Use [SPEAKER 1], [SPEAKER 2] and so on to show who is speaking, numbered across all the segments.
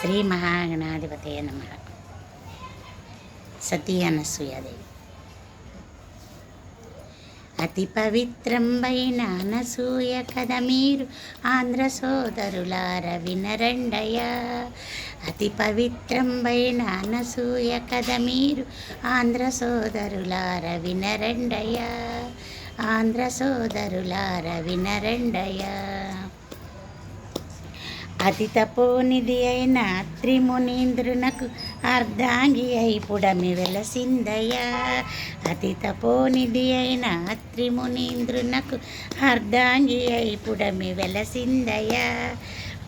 [SPEAKER 1] శ్రీ మహాగణాధిపతయ నమః. సతీ అనసూయాదేవి. అతి పవిత్రంబైన అనసూయ కథ మీరు ఆంధ్ర సోదరులార వినరండయ్యా. అతి పవిత్రంబైన అనసూయ కథ మీరు ఆంధ్ర సోదరులార వినరండయ్యా. ఆంధ్ర సోదరులార వినరండయ్యా. అతి తపోనిధి అయిన త్రిమునీంద్రునకు అర్ధాంగి అయి పుడమి వెలసిందయ్యా. అతి తపోనిధి అయిన త్రిమునీంద్రునకు అర్ధాంగి అయి పుడమి వెలసిందయ్యా.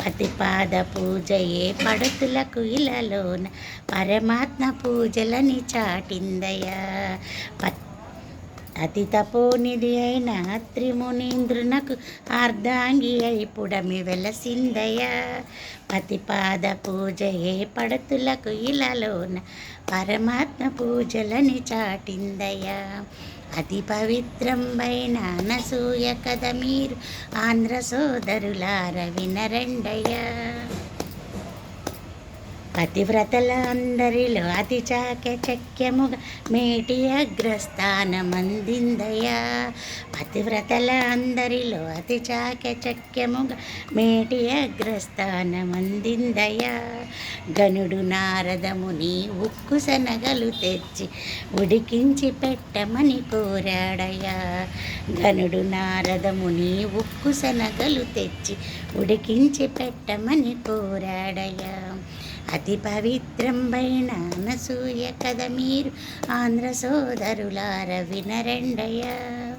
[SPEAKER 1] పతిపాద పూజయే పడుతులకు ఇలలోన పరమాత్మ పూజలని చాటిందయ్యా. అతి తపోనిధి అయిన త్రిమునీంద్రునకు అర్ధాంగి అయి పుడమి వెలసిందయ్యా. పతిపాద పూజయే పడతులకు ఇలలోన పరమాత్మ పూజలని చాటిందయ్యా. అతి పవిత్రంబైన అనసూయ కథ మీరు ఆంధ్ర సోదరులార వినరండయ్యా. పతివ్రతల అందరిలో అతి చాకచక్యముగా మేటి అగ్రస్థానమందిందయ్యా. పతివ్రతల అందరిలో అతి చాకచక్యముగా మేటి అగ్రస్థానమందిందయ్యా. గనుడు నారదముని ఉక్కు శనగలు తెచ్చి ఉడికించి పెట్టమని కోరాడయ్యా. గనుడు నారదముని ఉక్కు శనగలు తెచ్చి ఉడికించి పెట్టమని కోరాడయ్యా. అతి పవిత్రంబైన అనసూయ కథ మీరు ఆంధ్ర సోదరులార వినరండయ్యా.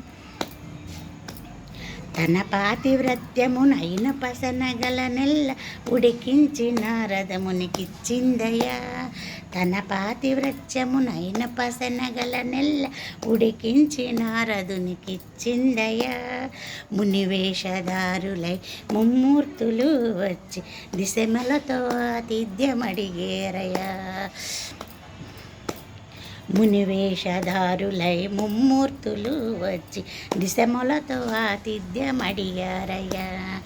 [SPEAKER 1] తన పాతివ్రత్యమునైన పసనగల నెల్ల ఉడికించి నారదమునికిచ్చిందయ్యా. తన పాతివ్రత్యమునైన పసనగల నెల్ల ఉడికించి నారదునికిచ్చిందయ్యా. మునివేషధారులై ముమ్మూర్తులు వచ్చి దిశమలతో ఆతిథ్యమడిగేరయ్యా. మునివేషధారులై ముమ్మూర్తులు వచ్చి దిశములతో ఆతిథ్యమడిగారయ్యా.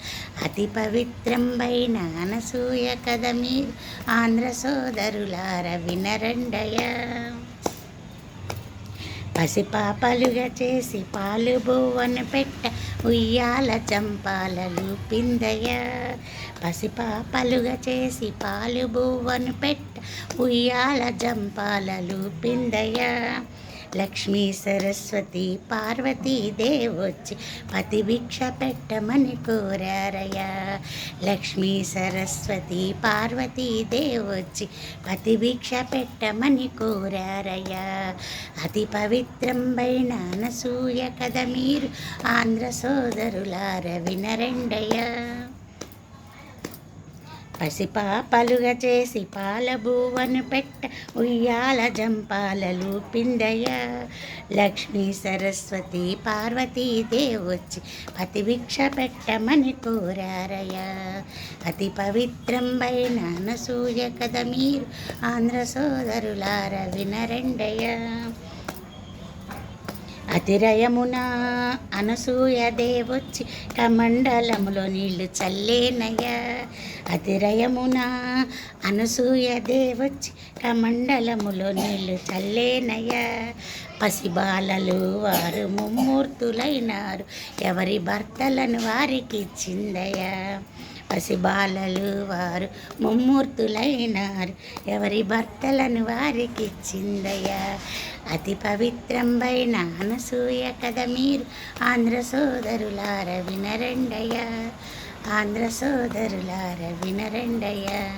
[SPEAKER 1] అతి పవిత్రంబైన అనసూయ కథ మీరు ఆంధ్ర సోదరులార వినరండయ్యా. పసిపాపలుగా చేసి పాలు బువ్వను పెట్ట ఉయ్యాల చంపాలలు పిందయ్యా. పసిపాపలుగా చేసి పాలు బువ్వను పెట్ట ఉయ్యాల జంపాలలు పిందయ్యా. లక్ష్మీ సరస్వతి పార్వతీదేవొచ్చి పతి భిక్ష పెట్టమని కోరారయ్యా. లక్ష్మీ సరస్వతి పార్వతీదేవొచ్చి పతి భిక్ష పెట్టమని కోరారయ్యా. అతి పవిత్రంబైన అనసూయ కథ మీరు ఆంధ్ర సోదరులార వినరండయ్యా. పసిపాపలుగా చేసి పాల బువ్వను పెట్ట ఉయ్యాల జంపాలలు పిందయ్యా. లక్ష్మీ సరస్వతి పార్వతీదేవొచ్చి పతి భిక్ష పెట్టమని కోరారయ్యా. అతి పవిత్రంబైన అనసూయ కథ మీరు ఆంధ్ర సోదరులార వినరండయ్యా. అతిరయమున అనసూయ దేవొచ్చి కమండలములో నీళ్లు చల్లేనయ్యా. అతిరయమున అనసూయ దేవొచ్చి కమండలములో నీళ్లు చల్లేనయ్యా. పసిబాలలు వారు ముమ్మూర్తులైనారు ఎవరి భర్తలను వారికి ఇచ్చిందయ్యా. పసిబాలలు వారు ముమ్మూర్తులైనారు ఎవరి భర్తలను వారికి ఇచ్చిందయ్యా. అతి పవిత్రంబైన అనసూయ కథ మీరు ఆంధ్ర సోదరులార వినరండయ్యా. ఆంధ్ర సోదరులార వినరండయ్యా.